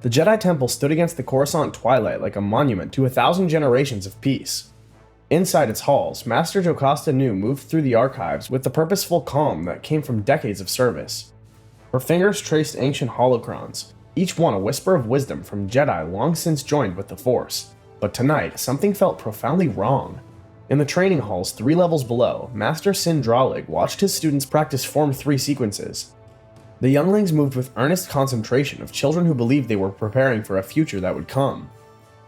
The Jedi Temple stood against the Coruscant twilight like a monument to 1,000 generations of peace. Inside its halls, Master Jocasta Nu moved through the archives with the purposeful calm that came from decades of service. Her fingers traced ancient holocrons, each one a whisper of wisdom from Jedi long since joined with the Force. But tonight, something felt profoundly wrong. In the training halls 3 levels below, Master Sin Dralig watched his students practice Form 3 sequences. The younglings moved with earnest concentration of children who believed they were preparing for a future that would come.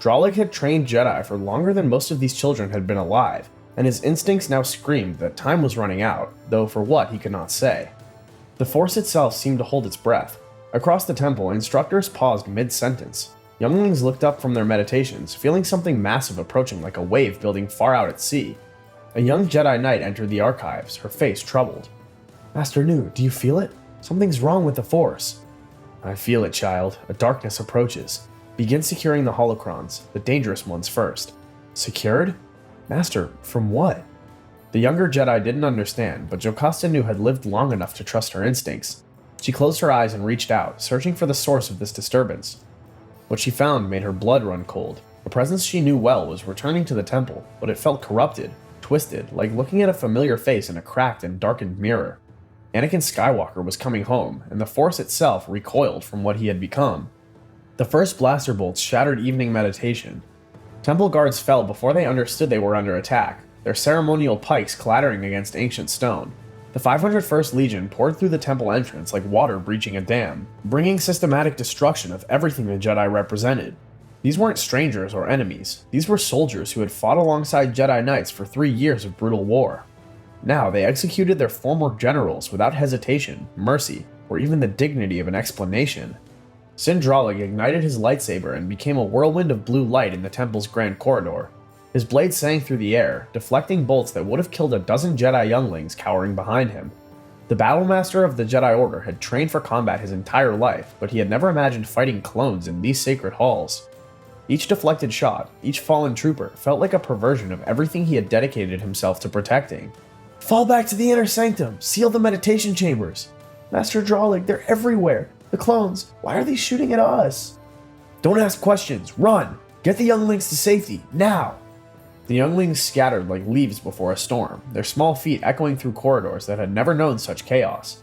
Dralig had trained Jedi for longer than most of these children had been alive, and his instincts now screamed that time was running out, though for what he could not say. The Force itself seemed to hold its breath. Across the temple, instructors paused mid-sentence. Younglings looked up from their meditations, feeling something massive approaching like a wave building far out at sea. A young Jedi Knight entered the archives, her face troubled. "Master Nu, do you feel it? Something's wrong with the Force." "I feel it, child. A darkness approaches. Begin securing the holocrons, the dangerous ones first." "Secured? Master, from what?" The younger Jedi didn't understand, but Jocasta Nu had lived long enough to trust her instincts. She closed her eyes and reached out, searching for the source of this disturbance. What she found made her blood run cold. A presence she knew well was returning to the temple, but it felt corrupted, twisted, like looking at a familiar face in a cracked and darkened mirror. Anakin Skywalker was coming home, and the Force itself recoiled from what he had become. The first blaster bolts shattered evening meditation. Temple guards fell before they understood they were under attack, their ceremonial pikes clattering against ancient stone. The 501st Legion poured through the temple entrance like water breaching a dam, bringing systematic destruction of everything the Jedi represented. These weren't strangers or enemies. These were soldiers who had fought alongside Jedi Knights for 3 years of brutal war. Now they executed their former generals without hesitation, mercy, or even the dignity of an explanation. Sin Dralig ignited his lightsaber and became a whirlwind of blue light in the temple's grand corridor. His blade sang through the air, deflecting bolts that would have killed a dozen Jedi younglings cowering behind him. The Battlemaster of the Jedi Order had trained for combat his entire life, but he had never imagined fighting clones in these sacred halls. Each deflected shot, each fallen trooper, felt like a perversion of everything he had dedicated himself to protecting. "Fall back to the inner sanctum! Seal the meditation chambers!" "Master Dralig, they're everywhere! The clones, why are they shooting at us?" "Don't ask questions! Run! Get the younglings to safety, now!" The younglings scattered like leaves before a storm, their small feet echoing through corridors that had never known such chaos.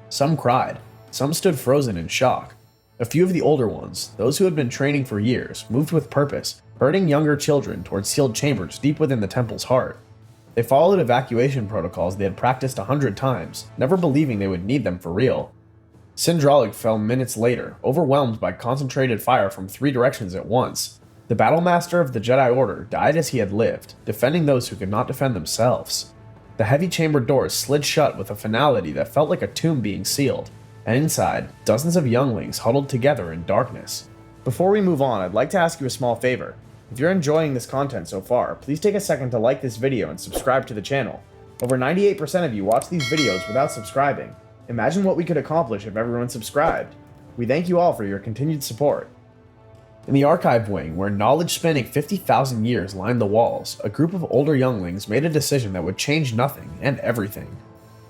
Some cried, some stood frozen in shock. A few of the older ones, those who had been training for years, moved with purpose, herding younger children towards sealed chambers deep within the temple's heart. They followed evacuation protocols they had practiced 100 times, never believing they would need them for real. Sin Dralig fell minutes later, overwhelmed by concentrated fire from 3 directions at once. The Battlemaster of the Jedi Order died as he had lived, defending those who could not defend themselves. The heavy chamber doors slid shut with a finality that felt like a tomb being sealed, and inside, dozens of younglings huddled together in darkness. Before we move on, I'd like to ask you a small favor. If you're enjoying this content so far, please take a second to like this video and subscribe to the channel. Over 98% of you watch these videos without subscribing. Imagine what we could accomplish if everyone subscribed. We thank you all for your continued support. In the archive wing, where knowledge spanning 50,000 years lined the walls, a group of older younglings made a decision that would change nothing and everything.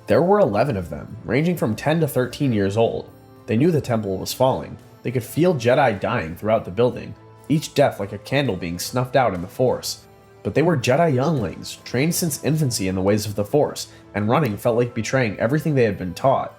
There were 11 of them, ranging from 10 to 13 years old. They knew the temple was falling. They could feel Jedi dying throughout the building, each death like a candle being snuffed out in the Force. But they were Jedi younglings, trained since infancy in the ways of the Force, and running felt like betraying everything they had been taught.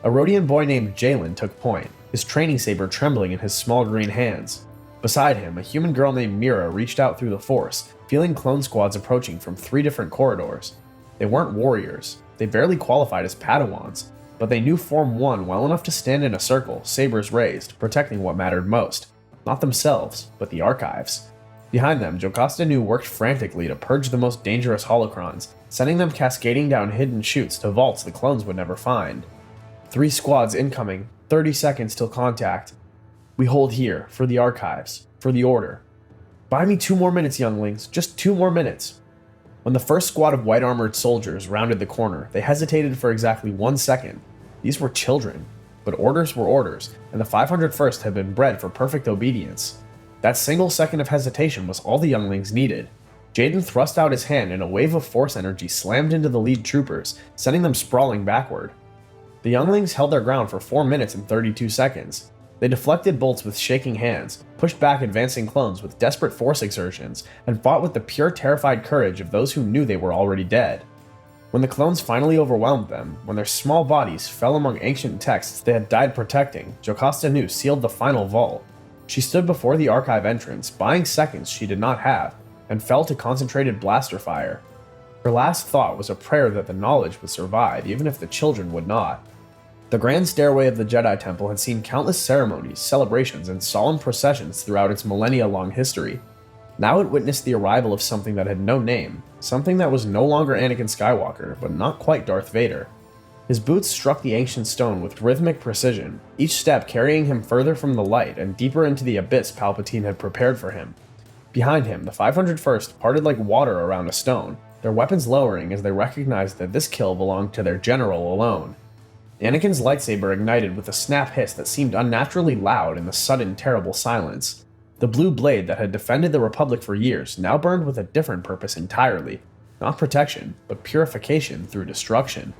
A Rhodian boy named Jalen took point, his training saber trembling in his small green hands. Beside him, a human girl named Mira reached out through the Force, feeling clone squads approaching from 3 different corridors. They weren't warriors, they barely qualified as Padawans, but they knew Form 1 well enough to stand in a circle, sabers raised, protecting what mattered most. Not themselves, but the archives. Behind them, Jocasta Nu worked frantically to purge the most dangerous holocrons, sending them cascading down hidden chutes to vaults the clones would never find. 3 squads incoming, 30 seconds till contact. We hold here, for the archives, for the Order. Buy me 2 more minutes, younglings, just 2 more minutes. When the first squad of white-armored soldiers rounded the corner, they hesitated for exactly 1 second. These were children, but orders were orders, and the 501st had been bred for perfect obedience. That single second of hesitation was all the younglings needed. Jaden thrust out his hand and a wave of force energy slammed into the lead troopers, sending them sprawling backward. The younglings held their ground for 4 minutes and 32 seconds. They deflected bolts with shaking hands, pushed back advancing clones with desperate force exertions, and fought with the pure terrified courage of those who knew they were already dead. When the clones finally overwhelmed them, when their small bodies fell among ancient texts they had died protecting, Jocasta Nu sealed the final vault. She stood before the archive entrance, buying seconds she did not have, and fell to concentrated blaster fire. Her last thought was a prayer that the knowledge would survive, even if the children would not. The grand stairway of the Jedi Temple had seen countless ceremonies, celebrations, and solemn processions throughout its millennia-long history. Now it witnessed the arrival of something that had no name, something that was no longer Anakin Skywalker, but not quite Darth Vader. His boots struck the ancient stone with rhythmic precision, each step carrying him further from the light and deeper into the abyss Palpatine had prepared for him. Behind him, the 501st parted like water around a stone, their weapons lowering as they recognized that this kill belonged to their general alone. Anakin's lightsaber ignited with a snap hiss that seemed unnaturally loud in the sudden, terrible silence. The blue blade that had defended the Republic for years now burned with a different purpose entirely, not protection, but purification through destruction.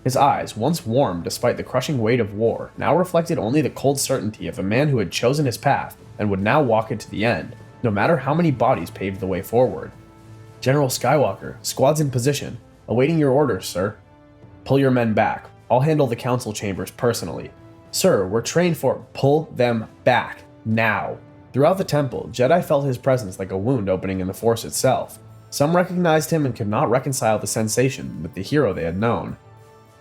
His eyes, once warm despite the crushing weight of war, now reflected only the cold certainty of a man who had chosen his path and would now walk it to the end, no matter how many bodies paved the way forward. "General Skywalker, squad's in position. Awaiting your orders, sir." "Pull your men back. I'll handle the council chambers personally." "Sir, we're trained for—" "Pull them back. Now." Throughout the temple, Jedi felt his presence like a wound opening in the Force itself. Some recognized him and could not reconcile the sensation with the hero they had known.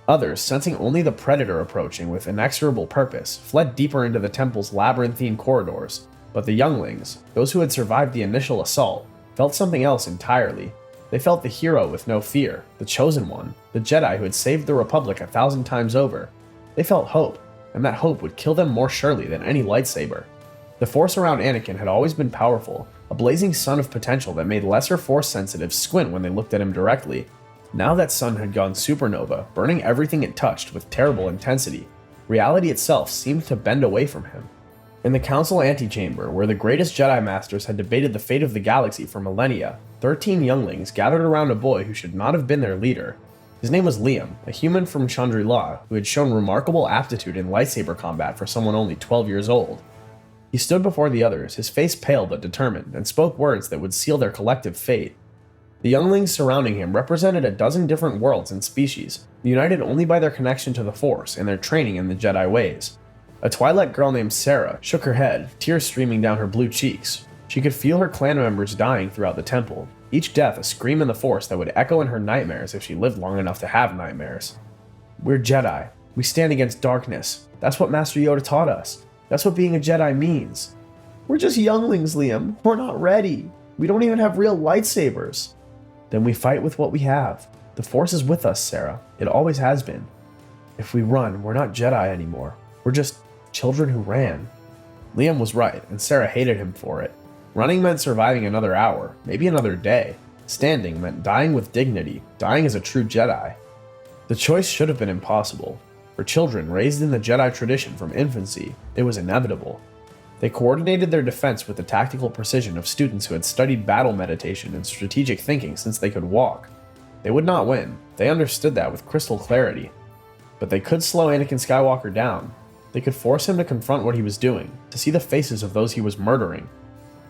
Others, sensing only the Predator approaching with inexorable purpose, fled deeper into the temple's labyrinthine corridors. But the younglings, those who had survived the initial assault, felt something else entirely. They felt the hero with no fear, the chosen one, the Jedi who had saved the Republic 1,000 times over. They felt hope, and that hope would kill them more surely than any lightsaber. The Force around Anakin had always been powerful, a blazing sun of potential that made lesser Force sensitives squint when they looked at him directly. Now that sun had gone supernova, burning everything it touched with terrible intensity. Reality itself seemed to bend away from him. In the council antechamber, where the greatest Jedi Masters had debated the fate of the galaxy for millennia, 13 younglings gathered around a boy who should not have been their leader. His name was Liam, a human from Chandrila who had shown remarkable aptitude in lightsaber combat for someone only 12 years old. He stood before the others, his face pale but determined, and spoke words that would seal their collective fate. The younglings surrounding him represented a dozen different worlds and species, united only by their connection to the Force and their training in the Jedi ways. A Twilight girl named Sarah shook her head, tears streaming down her blue cheeks. She could feel her clan members dying throughout the temple, each death a scream in the Force that would echo in her nightmares if she lived long enough to have nightmares. "We're Jedi. We stand against darkness. That's what Master Yoda taught us. That's what being a Jedi means." "We're just younglings, Liam. We're not ready. We don't even have real lightsabers." "Then we fight with what we have. The Force is with us, Sarah. It always has been. If we run, we're not Jedi anymore. We're just children who ran." Liam was right, and Sarah hated him for it. Running meant surviving another hour, maybe another day. Standing meant dying with dignity, dying as a true Jedi. The choice should have been impossible. For children raised in the Jedi tradition from infancy, it was inevitable. They coordinated their defense with the tactical precision of students who had studied battle meditation and strategic thinking since they could walk. They would not win, they understood that with crystal clarity. But they could slow Anakin Skywalker down. They could force him to confront what he was doing, to see the faces of those he was murdering.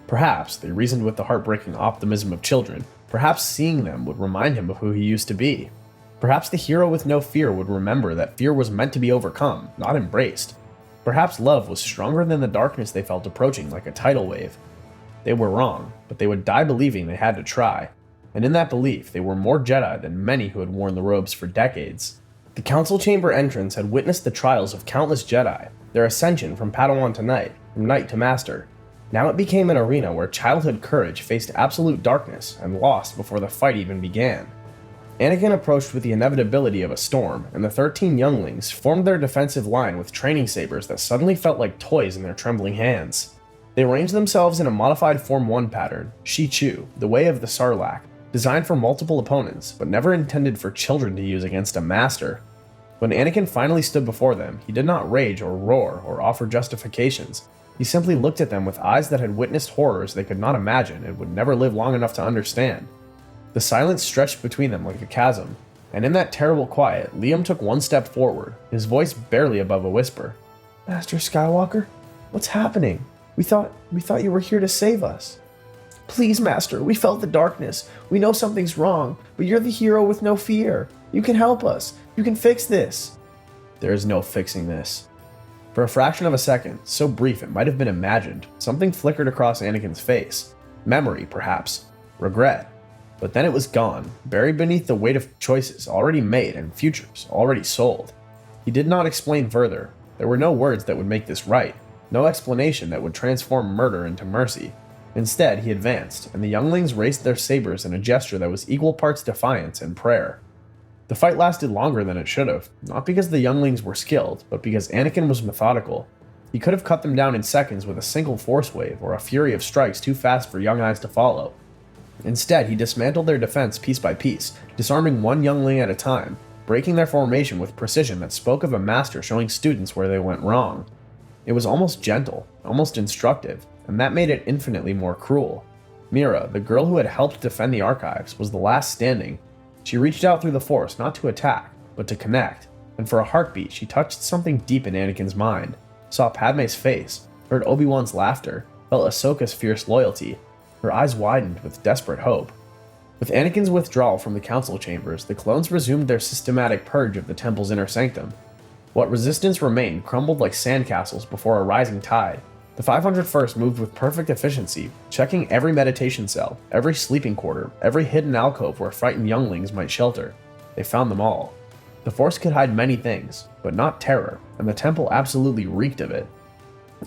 Perhaps, they reasoned with the heartbreaking optimism of children, perhaps seeing them would remind him of who he used to be. Perhaps the hero with no fear would remember that fear was meant to be overcome, not embraced. Perhaps love was stronger than the darkness they felt approaching like a tidal wave. They were wrong, but they would die believing they had to try. And in that belief, they were more Jedi than many who had worn the robes for decades. The council chamber entrance had witnessed the trials of countless Jedi, their ascension from Padawan to Knight, from Knight to Master. Now it became an arena where childhood courage faced absolute darkness and lost before the fight even began. Anakin approached with the inevitability of a storm, and the 13 younglings formed their defensive line with training sabers that suddenly felt like toys in their trembling hands. They arranged themselves in a modified Form 1 pattern, Shi-Chu, the way of the Sarlacc, designed for multiple opponents, but never intended for children to use against a master. When Anakin finally stood before them, he did not rage or roar or offer justifications. He simply looked at them with eyes that had witnessed horrors they could not imagine and would never live long enough to understand. The silence stretched between them like a chasm, and in that terrible quiet, Liam took one step forward, his voice barely above a whisper. "Master Skywalker?" What's happening? We thought you were here to save us." "Please, Master, we felt the darkness. We know something's wrong, but you're the hero with no fear. You can help us. You can fix this." "There is no fixing this." For a fraction of a second, so brief it might have been imagined, something flickered across Anakin's face. Memory, perhaps. Regret. But then it was gone, buried beneath the weight of choices already made and futures already sold. He did not explain further. There were no words that would make this right, no explanation that would transform murder into mercy. Instead, he advanced, and the younglings raised their sabers in a gesture that was equal parts defiance and prayer. The fight lasted longer than it should have, not because the younglings were skilled, but because Anakin was methodical. He could have cut them down in seconds with a single force wave or a fury of strikes too fast for young eyes to follow. Instead, he dismantled their defense piece by piece, disarming one youngling at a time, breaking their formation with precision that spoke of a master showing students where they went wrong. It was almost gentle, almost instructive, and that made it infinitely more cruel. Mira, the girl who had helped defend the archives, was the last standing. She reached out through the Force not to attack, but to connect, and for a heartbeat she touched something deep in Anakin's mind, saw Padme's face, heard Obi-Wan's laughter, felt Ahsoka's fierce loyalty. Her eyes widened with desperate hope. With Anakin's withdrawal from the council chambers, the clones resumed their systematic purge of the temple's inner sanctum. What resistance remained crumbled like sandcastles before a rising tide. The 501st moved with perfect efficiency, checking every meditation cell, every sleeping quarter, every hidden alcove where frightened younglings might shelter. They found them all. The Force could hide many things, but not terror, and the temple absolutely reeked of it.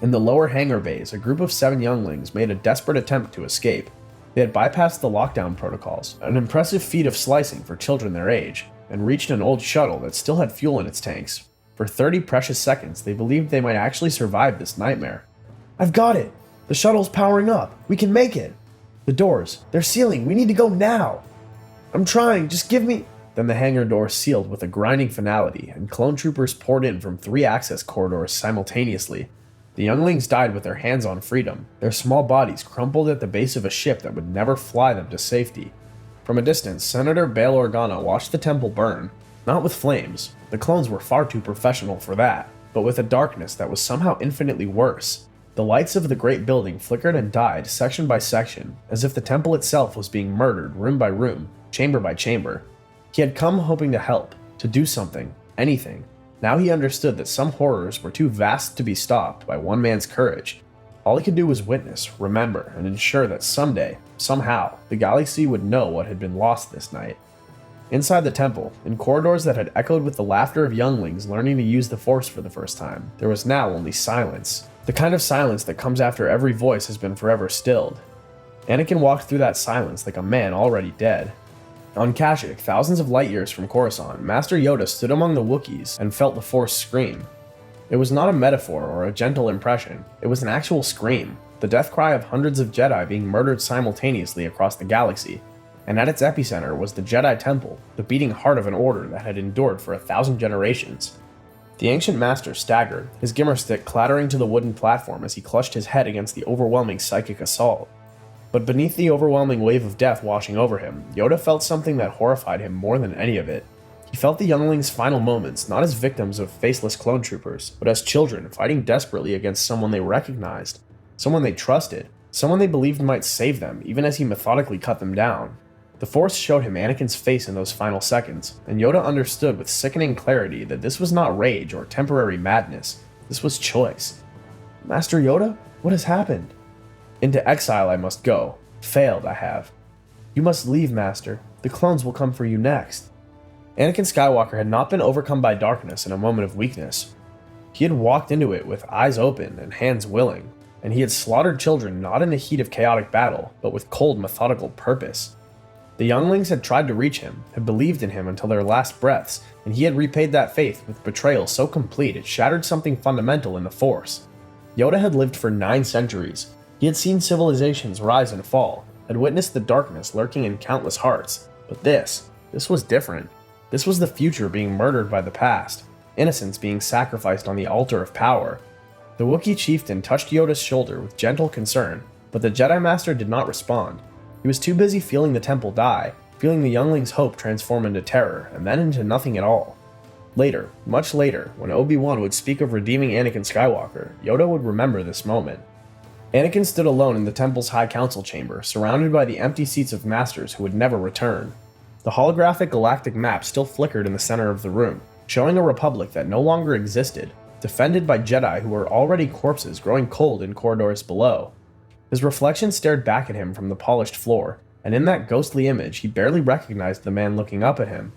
In the lower hangar bays, a group of 7 younglings made a desperate attempt to escape. They had bypassed the lockdown protocols, an impressive feat of slicing for children their age, and reached an old shuttle that still had fuel in its tanks. For 30 precious seconds, they believed they might actually survive this nightmare. "I've got it! The shuttle's powering up! We can make it! The doors, they're sealing! We need to go now! I'm trying, just give me—" Then the hangar door sealed with a grinding finality, and clone troopers poured in from 3 access corridors simultaneously. The younglings died with their hands on freedom, their small bodies crumpled at the base of a ship that would never fly them to safety. From a distance, Senator Bail Organa watched the temple burn, not with flames, the clones were far too professional for that, but with a darkness that was somehow infinitely worse. The lights of the great building flickered and died section by section, as if the temple itself was being murdered room by room, chamber by chamber. He had come hoping to help, to do something, anything. Now he understood that some horrors were too vast to be stopped by one man's courage. All he could do was witness, remember, and ensure that someday, somehow, the galaxy would know what had been lost this night. Inside the temple, in corridors that had echoed with the laughter of younglings learning to use the Force for the first time, there was now only silence. The kind of silence that comes after every voice has been forever stilled. Anakin walked through that silence like a man already dead. On Kashyyyk, thousands of light years from Coruscant, Master Yoda stood among the Wookiees and felt the Force scream. It was not a metaphor or a gentle impression, it was an actual scream, the death cry of hundreds of Jedi being murdered simultaneously across the galaxy. And at its epicenter was the Jedi Temple, the beating heart of an order that had endured for 1,000 generations. The ancient master staggered, his gimmer stick clattering to the wooden platform as he clutched his head against the overwhelming psychic assault. But beneath the overwhelming wave of death washing over him, Yoda felt something that horrified him more than any of it. He felt the younglings' final moments not as victims of faceless clone troopers, but as children fighting desperately against someone they recognized, someone they trusted, someone they believed might save them even as he methodically cut them down. The Force showed him Anakin's face in those final seconds, and Yoda understood with sickening clarity that this was not rage or temporary madness, this was choice. "Master Yoda, what has happened?" "Into exile I must go. Failed I have." "You must leave, Master. The clones will come for you next." Anakin Skywalker had not been overcome by darkness in a moment of weakness. He had walked into it with eyes open and hands willing, and he had slaughtered children not in the heat of chaotic battle, but with cold, methodical purpose. The younglings had tried to reach him, had believed in him until their last breaths, and he had repaid that faith with betrayal so complete it shattered something fundamental in the Force. Yoda had lived for 9 centuries. He had seen civilizations rise and fall, had witnessed the darkness lurking in countless hearts, but this was different. This was the future being murdered by the past, innocence being sacrificed on the altar of power. The Wookiee chieftain touched Yoda's shoulder with gentle concern, but the Jedi Master did not respond. He was too busy feeling the temple die, feeling the younglings' hope transform into terror, and then into nothing at all. Later, much later, when Obi-Wan would speak of redeeming Anakin Skywalker, Yoda would remember this moment. Anakin stood alone in the Temple's High Council chamber, surrounded by the empty seats of masters who would never return. The holographic galactic map still flickered in the center of the room, showing a republic that no longer existed, defended by Jedi who were already corpses growing cold in corridors below. His reflection stared back at him from the polished floor, and in that ghostly image he barely recognized the man looking up at him.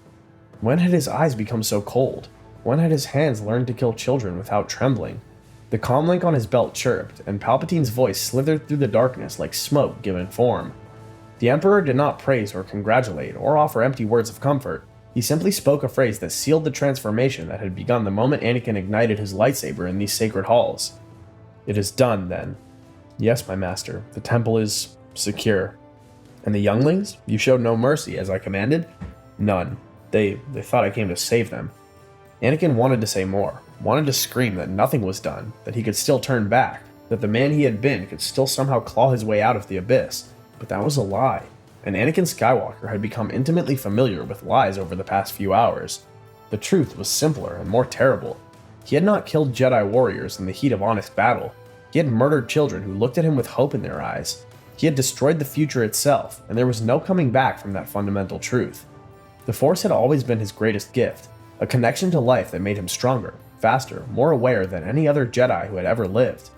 When had his eyes become so cold? When had his hands learned to kill children without trembling? The comlink on his belt chirped, and Palpatine's voice slithered through the darkness like smoke given form. The Emperor did not praise or congratulate or offer empty words of comfort. He simply spoke a phrase that sealed the transformation that had begun the moment Anakin ignited his lightsaber in these sacred halls. "It is done, then." "Yes, my master. The temple is secure." "And the younglings? You showed no mercy, as I commanded?" "None. They thought I came to save them." Anakin wanted to say more, wanted to scream that nothing was done, that he could still turn back, that the man he had been could still somehow claw his way out of the abyss, but that was a lie, and Anakin Skywalker had become intimately familiar with lies over the past few hours. The truth was simpler and more terrible. He had not killed Jedi warriors in the heat of honest battle. He had murdered children who looked at him with hope in their eyes. He had destroyed the future itself, and there was no coming back from that fundamental truth. The Force had always been his greatest gift, a connection to life that made him stronger, faster, more aware than any other Jedi who had ever lived.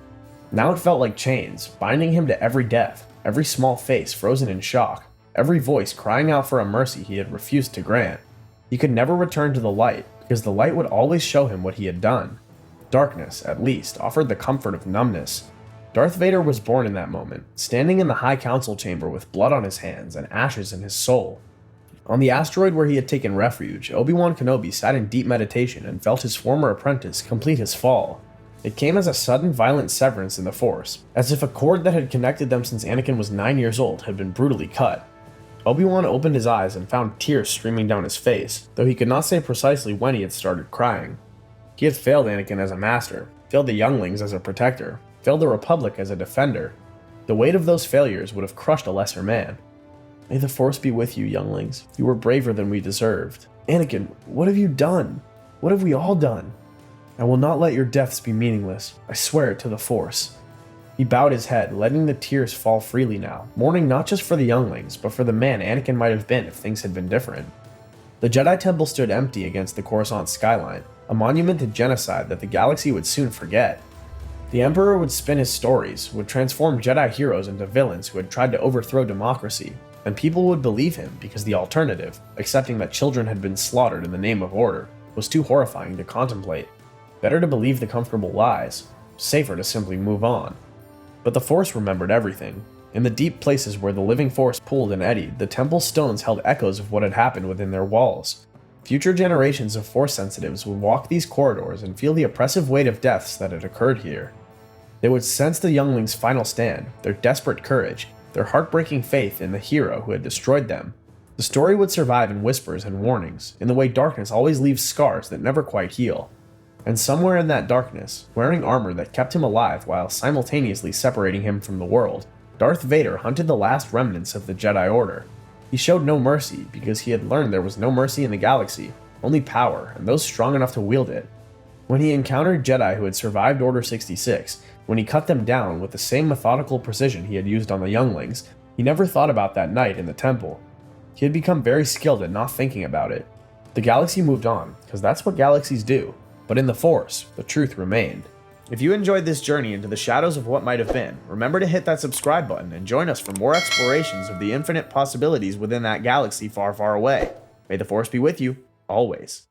Now it felt like chains, binding him to every death, every small face frozen in shock, every voice crying out for a mercy he had refused to grant. He could never return to the light, because the light would always show him what he had done. Darkness, at least, offered the comfort of numbness. Darth Vader was born in that moment, standing in the High Council chamber with blood on his hands and ashes in his soul. On the asteroid where he had taken refuge, Obi-Wan Kenobi sat in deep meditation and felt his former apprentice complete his fall. It came as a sudden violent severance in the Force, as if a cord that had connected them since Anakin was 9 years old had been brutally cut. Obi-Wan opened his eyes and found tears streaming down his face, though he could not say precisely when he had started crying. He had failed Anakin as a master, failed the younglings as a protector, failed the Republic as a defender. The weight of those failures would have crushed a lesser man. "May the Force be with you, younglings. You were braver than we deserved." "Anakin, what have you done? What have we all done?" "I will not let your deaths be meaningless. I swear it to the Force." He bowed his head, letting the tears fall freely now, mourning not just for the younglings, but for the man Anakin might have been if things had been different. The Jedi Temple stood empty against the Coruscant skyline, a monument to genocide that the galaxy would soon forget. The Emperor would spin his stories, would transform Jedi heroes into villains who had tried to overthrow democracy, and people would believe him because the alternative, accepting that children had been slaughtered in the name of order, was too horrifying to contemplate. Better to believe the comfortable lies, safer to simply move on. But the Force remembered everything. In the deep places where the living Force pulled and eddied, the Temple's stones held echoes of what had happened within their walls. Future generations of Force sensitives would walk these corridors and feel the oppressive weight of deaths that had occurred here. They would sense the younglings' final stand, their desperate courage, their heartbreaking faith in the hero who had destroyed them. The story would survive in whispers and warnings, in the way darkness always leaves scars that never quite heal. And somewhere in that darkness, wearing armor that kept him alive while simultaneously separating him from the world, Darth Vader hunted the last remnants of the Jedi Order. He showed no mercy because he had learned there was no mercy in the galaxy, only power, and those strong enough to wield it. When he encountered Jedi who had survived Order 66, when he cut them down with the same methodical precision he had used on the younglings, he never thought about that night in the temple. He had become very skilled at not thinking about it. The galaxy moved on, because that's what galaxies do. But in the Force, the truth remained. If you enjoyed this journey into the shadows of what might have been, remember to hit that subscribe button and join us for more explorations of the infinite possibilities within that galaxy far, far away. May the Force be with you, always.